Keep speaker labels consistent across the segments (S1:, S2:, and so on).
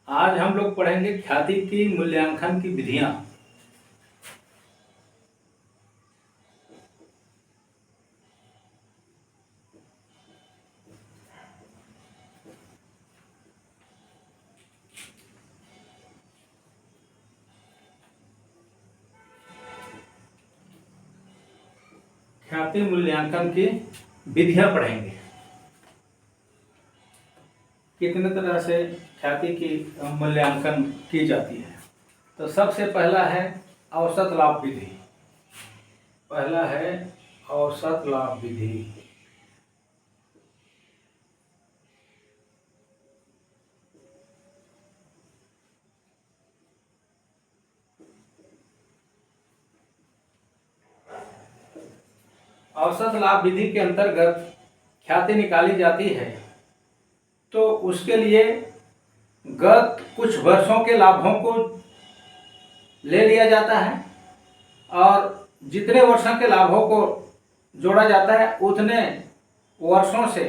S1: आज हम लोग पढ़ेंगे ख्याति की मूल्यांकन की विधियां। ख्याति मूल्यांकन की विधियां पढ़ेंगे। कितने तरह से ख्याति की मूल्यांकन की जाती है। तो सबसे पहला है औसत लाभ विधि। पहला है औसत लाभ विधि। औसत लाभ विधि के अंतर्गत ख्याति निकाली जाती है तो उसके लिए गत कुछ वर्षों के लाभों को ले लिया जाता है और जितने वर्षों के लाभों को जोड़ा जाता है उतने वर्षों से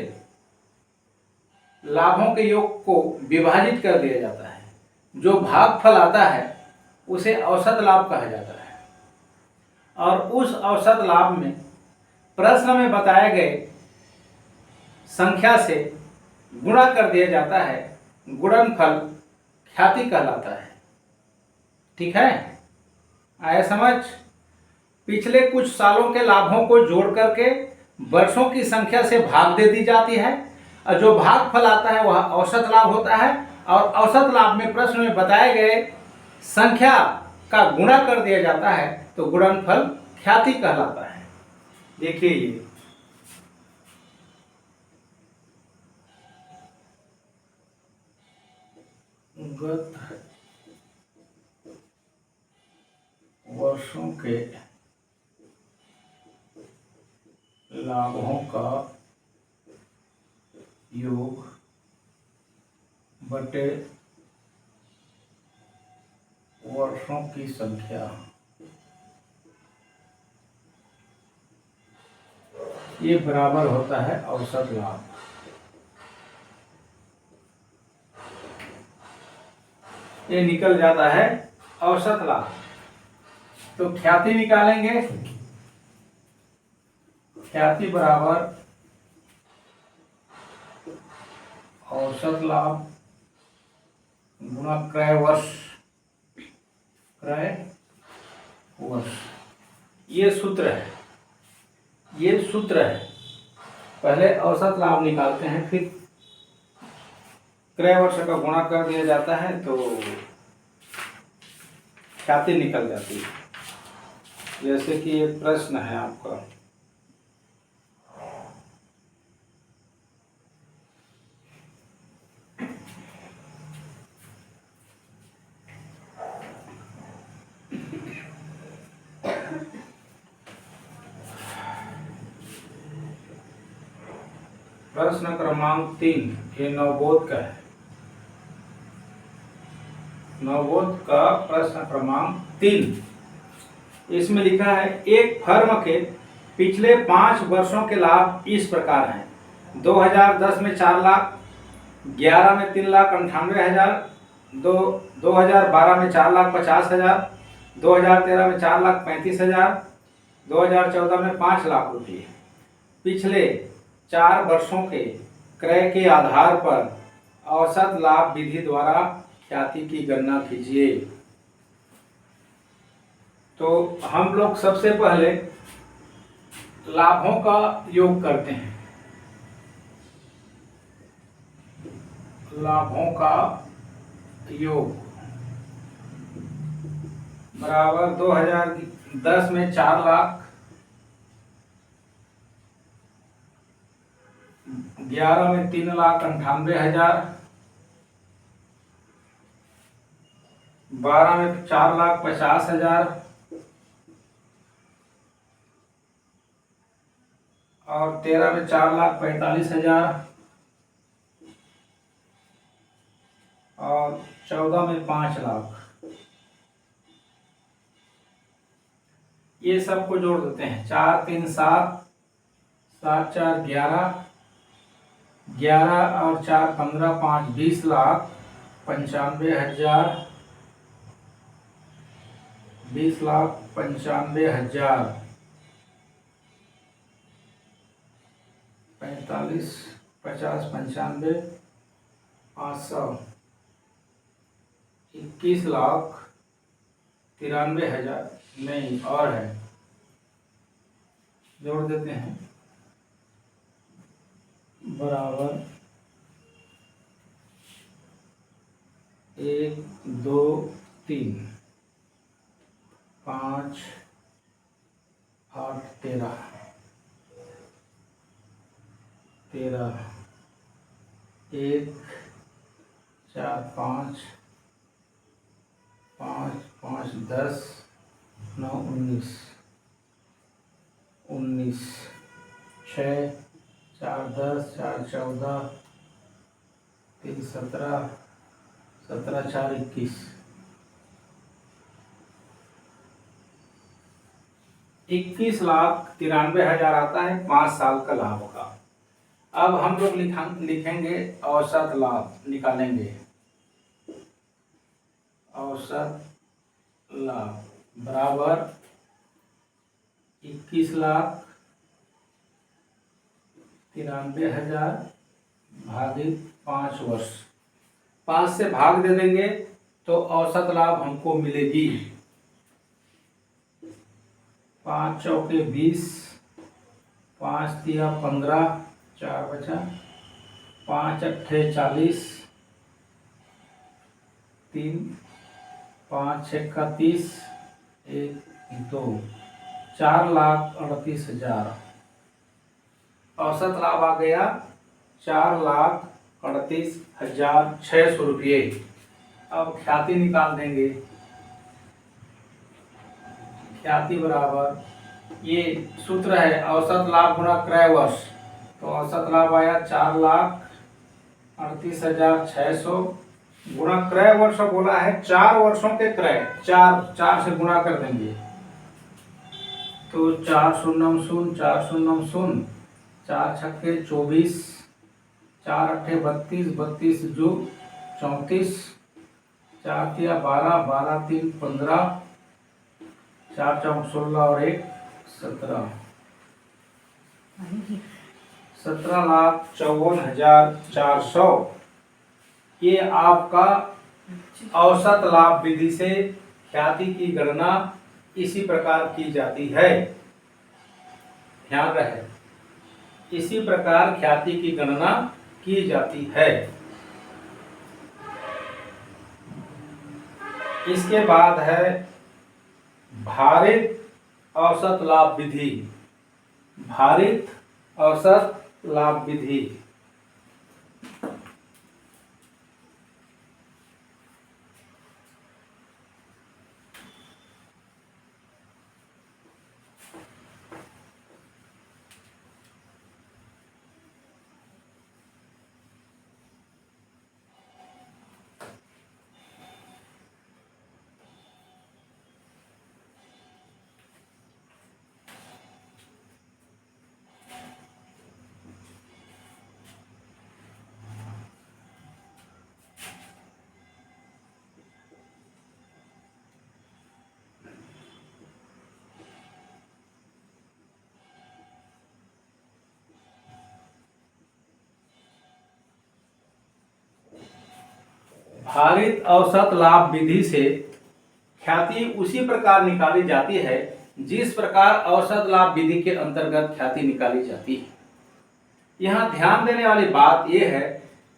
S1: लाभों के योग को विभाजित कर दिया जाता है। जो भागफल आता है उसे औसत लाभ कहा जाता है और उस औसत लाभ में प्रश्न में बताए गए संख्या से गुणा कर दिया जाता है। गुणनफल ख्याति कहलाता है। ठीक है, आया समझ। पिछले कुछ सालों के लाभों को जोड़ करके वर्षों की संख्या से भाग दे दी जाती है और जो भागफल आता है वह औसत लाभ होता है और औसत लाभ में प्रश्न में बताए गए संख्या का गुणा कर दिया जाता है तो गुणनफल ख्याति कहलाता है। देखिए ये गत वर्षों के लाभों का योग बटे वर्षों की संख्या, ये बराबर होता है औसत लाभ। ये निकल जाता है औसत लाभ। तो ख्याति निकालेंगे। ख्याति बराबर औसत लाभ गुणा क्रय वर्ष। क्रय वर्ष ये सूत्र है। ये सूत्र है। पहले औसत लाभ निकालते हैं फिर क्रय वर्ष का गुणा कर दिया जाता है तो ख्याति निकल जाती है। जैसे कि एक प्रश्न है आपका, प्रश्न क्रमांक 3, ये नवबोध का है। नवबोध का प्रश्न क्रमांक 3। इसमें लिखा है एक फर्म के पिछले 5 वर्षों के लाभ इस प्रकार हैं। 2010 में 4 लाख, 11 में 3,98,000, 2012 में 4,50,000, 2013 में 4,35,000, 2014 में 5 लाख रुपये। पिछले 4 वर्षों के क्रय के आधार पर औसत लाभ विधि द्वारा ख्याति की गणना कीजिए। तो हम लोग सबसे पहले लाभों का योग करते हैं। लाभों का योग बराबर 2010 में 4 लाख, 11 में 3,98,000, 12 में 4,50,000 और 13 में 4,45,000 और 14 में 5 लाख। ये सबको जोड़ देते हैं। 4 3 7, 7 4 11, 11 और 4 15, 5 20 लाख 95,000, 20,95,000, 45, 50, 95, 500, 21,93,000, नहीं और है, जोड़ देते हैं, बराबर 1, 2, 3, 5, 8, 13, 1, 4, 5, 5, 5, 10, 9, 19, 6, 4, 10, 4, 14, 3, 17, 17, 4, 21, 21,93,000 आता है 5 साल का लाभ का। अब हम लोग लिखेंगे औसत लाभ, निकालेंगे औसत लाभ बराबर 21,93,000 भागित 5 वर्ष, 5 से भाग दे देंगे तो औसत लाभ हमको मिलेगी 5 चौके 20, 5 तिया 15, 4 बचा, 5 अट्ठे 40, 3, 5 छक्का 30, 1, 2, 4,38,000 औसत लाभ आ गया 4,38,600 रुपये। अब ख्याति निकाल देंगे, ख्याति बराबर, ये सूत्र है औसत लाभ गुणा क्रय वर्ष, तो औसत लाभ आया 4,38,600 गुणा क्रय वर्ष बोला है 4 वर्षों के क्रय, 4 से गुणा कर देंगे तो 4 शून्यम शून्य, 4 शून्यम शून्य, 4 छक्के 24, 4 अट्ठे 32, 32 जो 34, 4 तिया 12, 12 3 15, 4 चौक 16 और 1 17, 17,54,400। ये आपका औसत लाभ विधि से ख्याति की गणना इसी प्रकार की जाती है, ध्यान रहे, इसी प्रकार ख्याति की गणना की जाती है। इसके बाद है भारित औसत लाभ विधि, भारित औसत लाभ विधि। भारित औसत लाभ विधि से ख्याति उसी प्रकार निकाली जाती है जिस प्रकार औसत लाभ विधि के अंतर्गत ख्याति निकाली जाती है। यहाँ ध्यान देने वाली बात यह है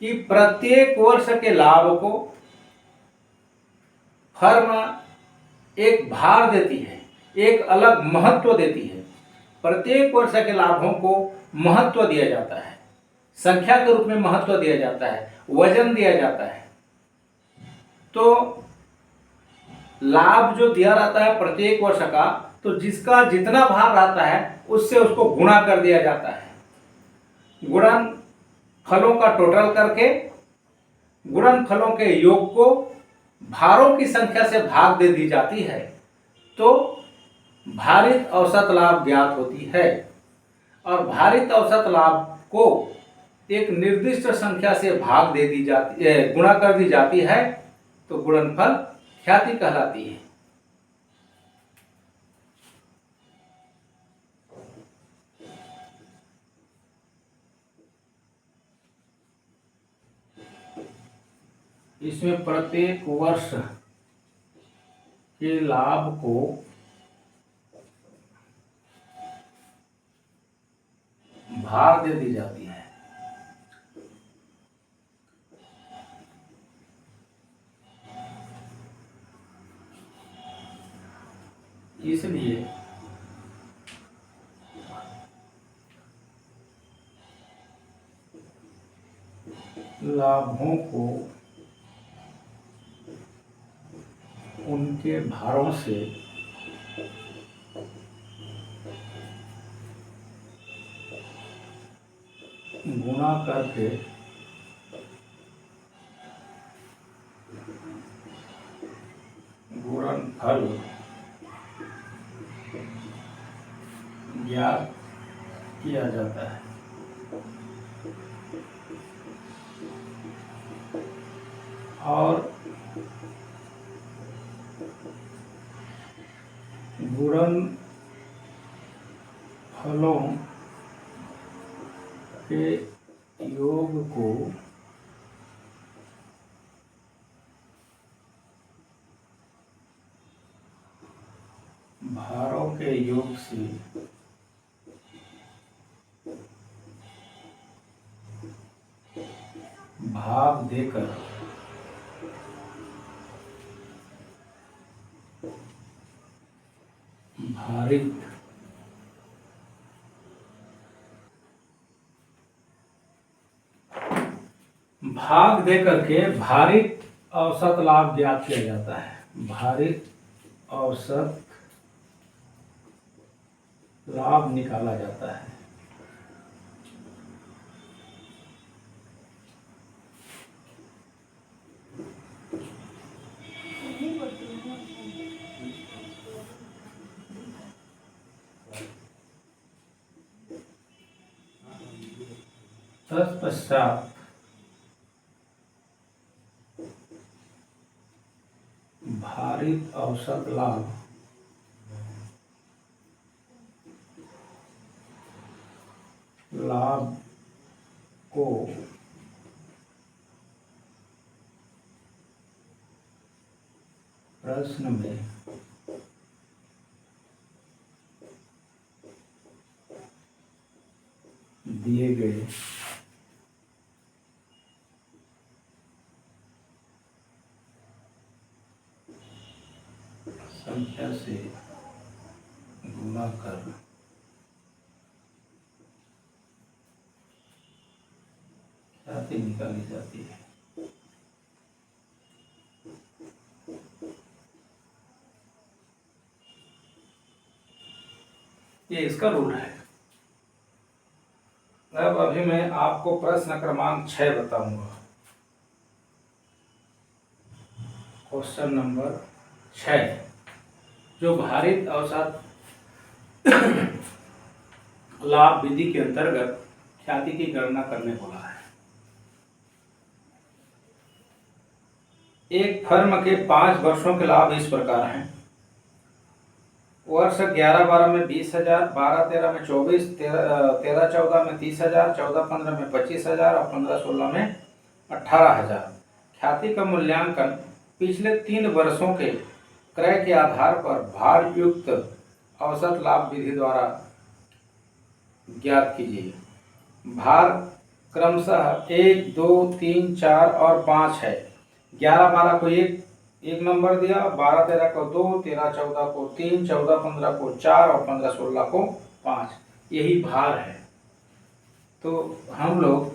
S1: कि प्रत्येक वर्ष के लाभ को फर्म एक भार देती है, एक अलग महत्व देती है। प्रत्येक वर्ष के लाभों को महत्व दिया जाता है, संख्या के रूप में महत्व दिया जाता है, वजन दिया जाता है। तो लाभ जो दिया रहता है प्रत्येक वर्ष का, तो जिसका जितना भार रहता है उससे उसको गुणा कर दिया जाता है। गुणन फलों का टोटल करके गुणन फलों के योग को भारों की संख्या से भाग दे दी जाती है, तो भारित औसत लाभ ज्ञात होती है। और भारित औसत लाभ को एक निर्दिष्ट संख्या से भाग दे दी जाती है, गुणा कर दी जाती है, तो गुणनफल ख्याति कहलाती है। इसमें प्रत्येक वर्ष के लाभ को भाग दे दी जाती है। इसलिए लाभों को उनके भारों से गुणा करके गुणनफल ज्ञात किया जाता है। और गुणनफलों के योग को भारों के योग से भाग देकर भारित भाग देकर के भारित औसत लाभ ज्ञात किया जाता है। भारित औसत लाभ निकाला जाता है। तत्पश्चात भारित औसत लाभ को प्रश्न में दिए गए संख्या से गुणा कर ख्याति निकाली जाती है। ये इसका रूल है। अब अभी मैं आपको प्रश्न क्रमांक 6 बताऊंगा। क्वेश्चन नंबर 6, जो भारित औसत लाभ विधि के अंतर्गत ख्याति की गणना करने बोला है। एक फर्म के 5 वर्षों के लाभ इस प्रकार हैं। वर्ष 11-12 में 20,000, 12-13 में 24, 13-14 में 30,000, 14-15 में 25,000 और 15-16 में 18,000। ख्याति का मूल्यांकन पिछले 3 वर्षों के क्रय के आधार पर भार युक्त औसत लाभ विधि द्वारा ज्ञात कीजिए। भार क्रमशः 1, 2, 3, 4 और 5 है। 11-12 को एक नंबर दिया, 12-13 को 2, 13-14 को 3, 14-15 को 4 और 15-16 को 5। यही भार है। तो हम लोग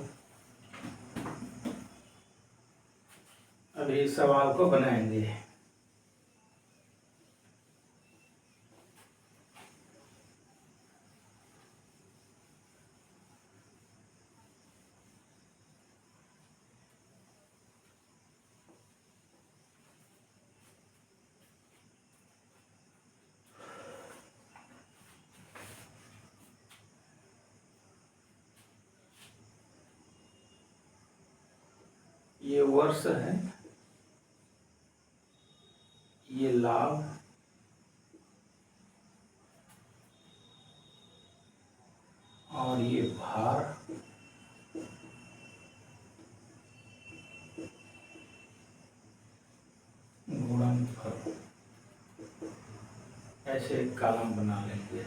S1: अभी इस सवाल को बनाएंगे। ये वर्ष है, ये लाभ, और ये भार, गुणनफल। ऐसे एक कॉलम बना लेंगे।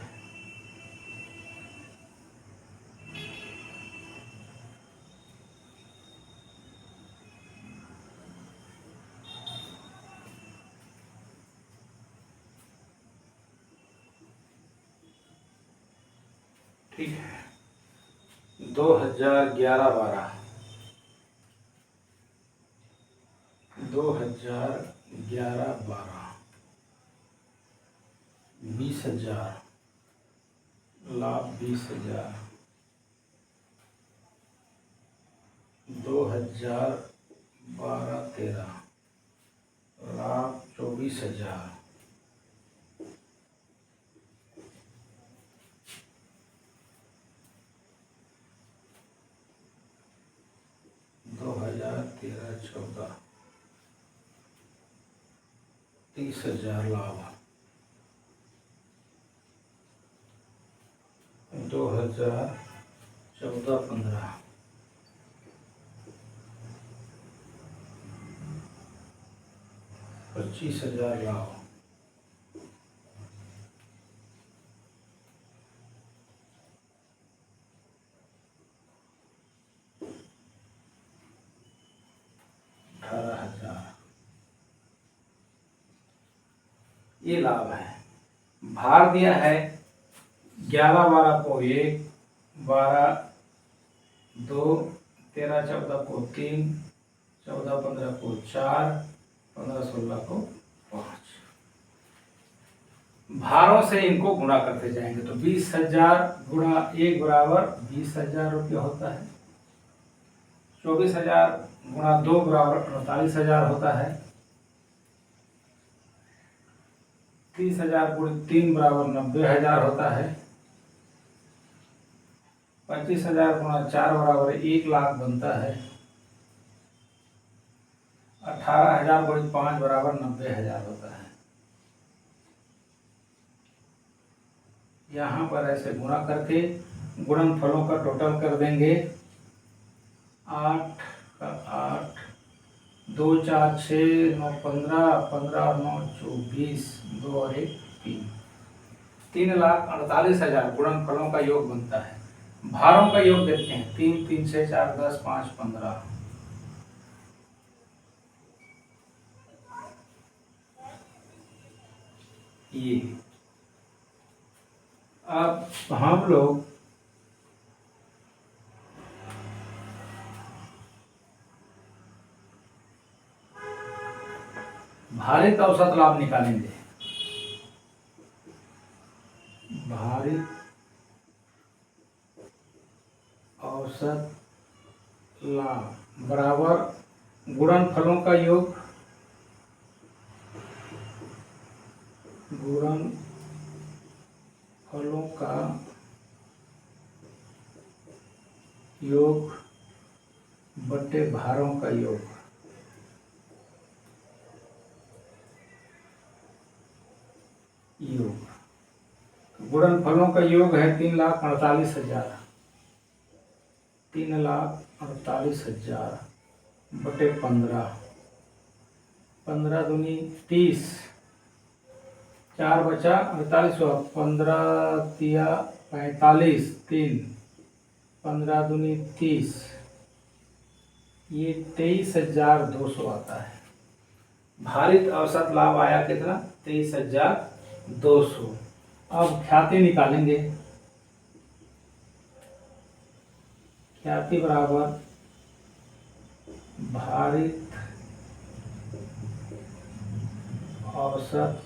S1: ठीक है, 2011-12, 2011-12, 20,000 लाभ, 20,000। 2012-13 लाभ 24,000। 2013-14 30,000 लाभ। 2014-15 25,000 लाभ। 18,000। ये लाभ है। भार दिया है 11-12 को 1, 12-2, 13-14 को 3, 14-15 को 4, 15-16 को 5। भारों से इनको गुणा करते जाएंगे तो 20,000 गुणा 1 बराबर 20,000 रुपया होता है। 24,000 गुणा 2 बराबर 48,000 होता है। 30,000 गुणित 3 बराबर 90,000 होता है। 25,000 गुणा 4 बराबर 1 लाख बनता है। 18,000 गुणित 5 बराबर 90,000 होता है। यहाँ पर ऐसे गुणा करके गुणनफलों का टोटल कर देंगे। 8 का 8, 2 4 6 9 15, 15 और 9 24, 2 और 1 3, 3,48,000 गुणनफलों का योग बनता है। भारों का योग देखते हैं। 3 3 6 4 10 5 15। ये अब हम लोग भारित औसत लाभ निकालेंगे। भारित औसत लाभ बराबर गुणनफलों का योग, गुणनफलों का योग बटे भारों का योग। गुणनफलों का योग है 3,48,000। 3,48,000 बटे 15। 15 दूनी 30, 4 बचा 48 हुआ। 15 तिया 45, 3, 15 दूनी 30, ये 23,200 आता है। भारित औसत लाभ आया कितना? 23,200। अब ख्याति निकालेंगे। ख्याति बराबर भारित औसत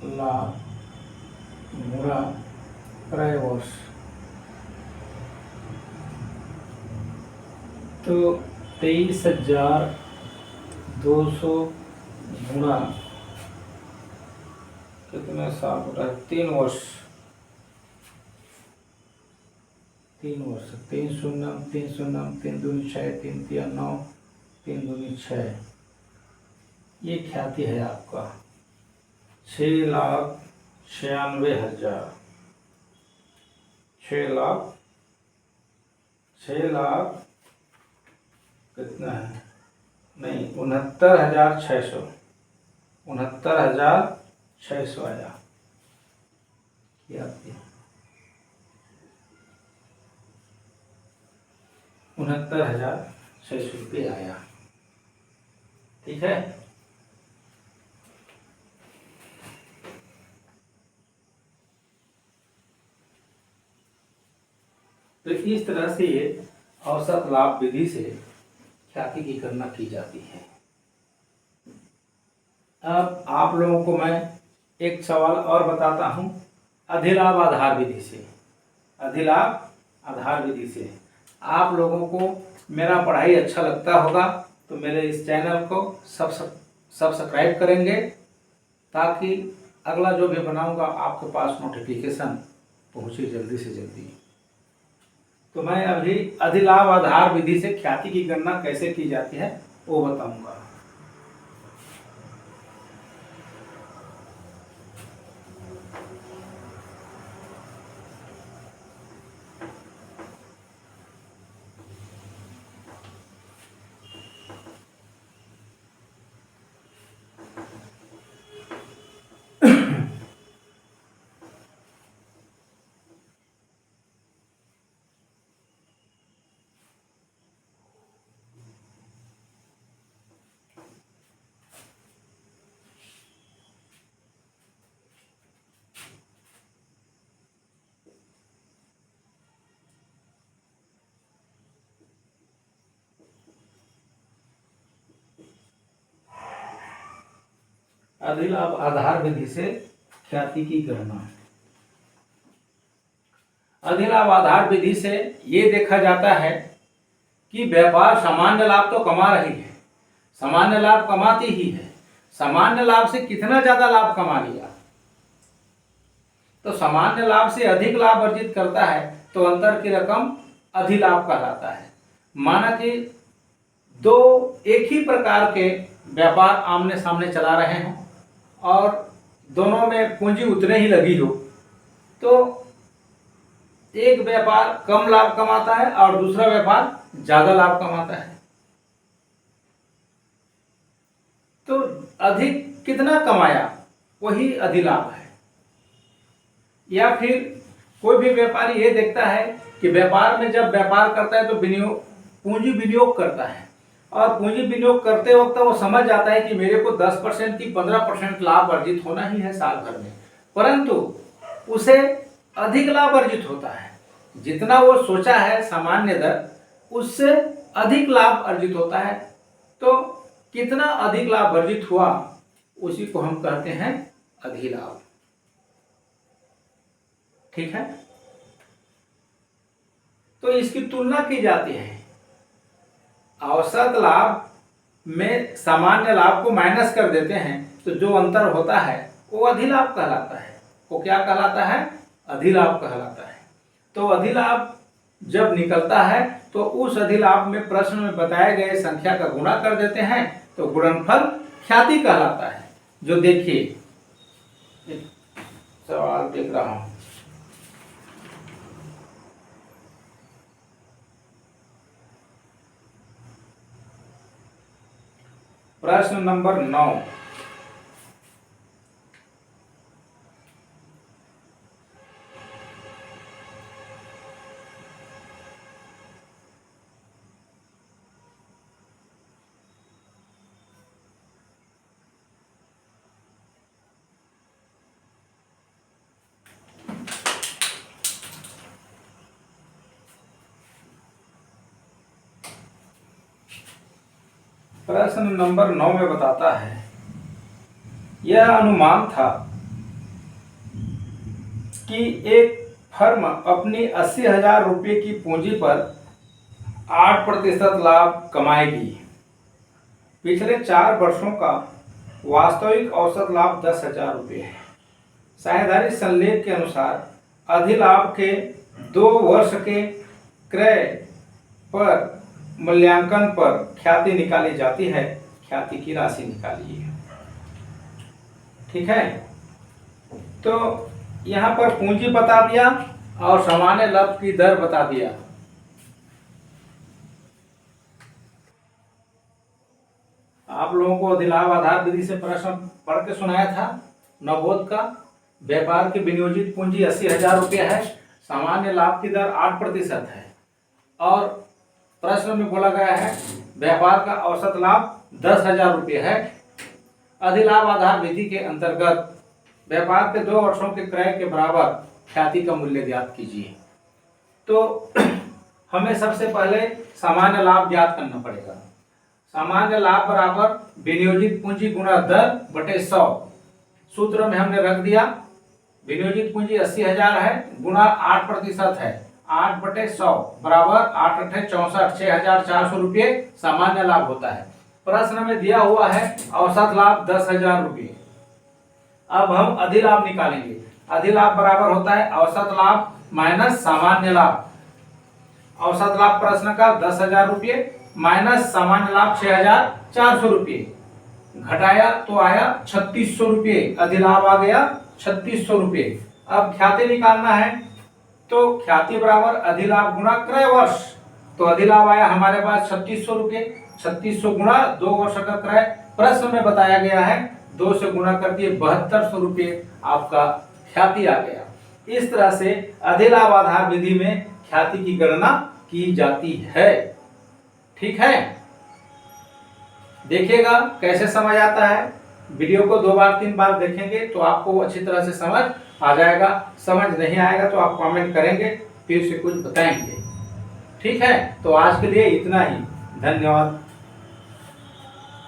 S1: लाभ गुणा क्रय वर्ष। तो 23,200 गुणा कितने साल होता है? 3 वर्ष। 3 वर्ष, 3 शून्यम 3 शून्यम 3 दूनी 6, 3 तिया 9, 3 दूनी 6। ये ख्याति है आपका 6,96,000। 6 लाख कितना है, नहीं 69,600, 69,600 आया। क्या 69,600 रुपये आया। ठीक है। तो इस तरह से ये औसत लाभ विधि से ख्याति की गणना की जाती है। अब आप लोगों को मैं एक सवाल और बताता हूँ अधिलाभ आधार विधि से। अधिलाभ आधार विधि से आप लोगों को मेरा पढ़ाई अच्छा लगता होगा तो मेरे इस चैनल को सब्सक्राइब करेंगे, ताकि अगला जो भी बनाऊंगा आपके पास नोटिफिकेशन पहुँचे जल्दी से जल्दी। तो मैं अभी अधिलाभ आधार विधि से ख्याति की गणना कैसे की जाती है वो बताऊंगा। अधिलाभ आधार विधि से ख्याति की गणना। अधिलाभ आधार विधि से ये देखा जाता है कि व्यापार सामान्य लाभ तो कमा रही है, सामान्य लाभ कमाती ही है, सामान्य लाभ से कितना ज्यादा लाभ कमा लिया, तो सामान्य लाभ से अधिक लाभ अर्जित करता है तो अंतर की रकम अधिलाभ कहलाता है। माना कि दो एक ही प्रकार के व्यापार आमने सामने चला रहे हों और दोनों में पूंजी उतने ही लगी हो, तो एक व्यापार कम लाभ कमाता है और दूसरा व्यापार ज्यादा लाभ कमाता है, तो अधिक कितना कमाया वही अधिलाभ है। या फिर कोई भी व्यापारी ये देखता है कि व्यापार में जब व्यापार करता है तो पूंजी विनियोग करता है, और पूंजी विनियोग करते वक्त वो समझ जाता है कि मेरे को 10% की 15% लाभ अर्जित होना ही है साल भर में, परंतु उसे अधिक लाभ अर्जित होता है, जितना वो सोचा है सामान्य दर उससे अधिक लाभ अर्जित होता है। तो कितना अधिक लाभ अर्जित हुआ उसी को हम कहते हैं अधिलाभ। ठीक है। तो इसकी तुलना की जाती है, औसत लाभ में सामान्य लाभ को माइनस कर देते हैं तो जो अंतर होता है वो अधिलाभ कहलाता है। वो क्या कहलाता है? अधिलाभ कहलाता है। तो अधिलाभ जब निकलता है तो उस अधिलाभ में प्रश्न में बताए गए संख्या का गुणा कर देते हैं तो गुणनफल ख्याति कहलाता है। जो देखिए सवाल देख रहा हूं, प्रश्न नंबर 9, प्रश्न नंबर 9 में बताता है, यह अनुमान था कि एक फर्म अपनी 80,000 रुपये की पूंजी पर 8% लाभ कमाएगी। पिछले 4 वर्षों का वास्तविक औसत लाभ 10,000 रुपये है। साझेदारी संलेख के अनुसार अधिलाभ के 2 वर्ष के क्रय पर मूल्यांकन पर ख्याति निकाली जाती है। ख्याति की राशि निकालिए। ठीक है, तो यहां पर पूंजी बता दिया और सामान्य लाभ की दर बता दिया। आप लोगों को अधिलाभ आधार विधि से प्रश्न पढ़ के सुनाया था नवबोध का। व्यापार की विनियोजित पूंजी 80,000 रुपये है, सामान्य लाभ की दर 8% है और प्रश्न में बोला गया है व्यापार का औसत लाभ 10,000 रुपये है। अधिलाभ आधार विधि के अंतर्गत व्यापार के 2 वर्षों के क्रय के बराबर ख्याति का मूल्य ज्ञात कीजिए। तो हमें सबसे पहले सामान्य लाभ ज्ञात करना पड़ेगा। सामान्य लाभ बराबर विनियोजित पूंजी गुणा दर बटे 100। सूत्र में हमने रख दिया विनियोजित पूंजी 80,000 है गुणा 8% है, 8/100 बराबर 8 × 8 = 64, 6,400 रुपये सामान्य लाभ होता है। प्रश्न में दिया हुआ है औसत लाभ 10,000 रुपये। अब हम अधिलाभ निकालेंगे। अधिलाभ बराबर होता है औसत लाभ माइनस सामान्य लाभ। औसत लाभ प्रश्न का 10,000 रुपये माइनस सामान्य लाभ 6,400 रुपये, घटाया तो आया 3,600 रुपये। अधिलाभ आ गया 3,600 रुपये। अब ख्याति निकालना है तो ख्याति बराबर अधिलाभ गुणा क्रय वर्ष। तो अधिलाभ आया हमारे पास 3,600 रुपये, 3,600 गुणा 2 वर्ष का क्रय। प्रश्न में बताया गया है 2 से गुणा कर दिए 7,200 रुपये आपका ख्याति आ गया। इस तरह से अधिलाभ आधार विधि में ख्याति की गणना की जाती है। ठीक है, देखिएगा कैसे समझ आता है। वीडियो को 2 बार 3 बार देखेंगे तो आपको अच्छी तरह से समझ आ जाएगा। समझ नहीं आएगा तो आप कमेंट करेंगे, फिर से कुछ बताएंगे। ठीक है, तो आज के लिए इतना ही। धन्यवाद।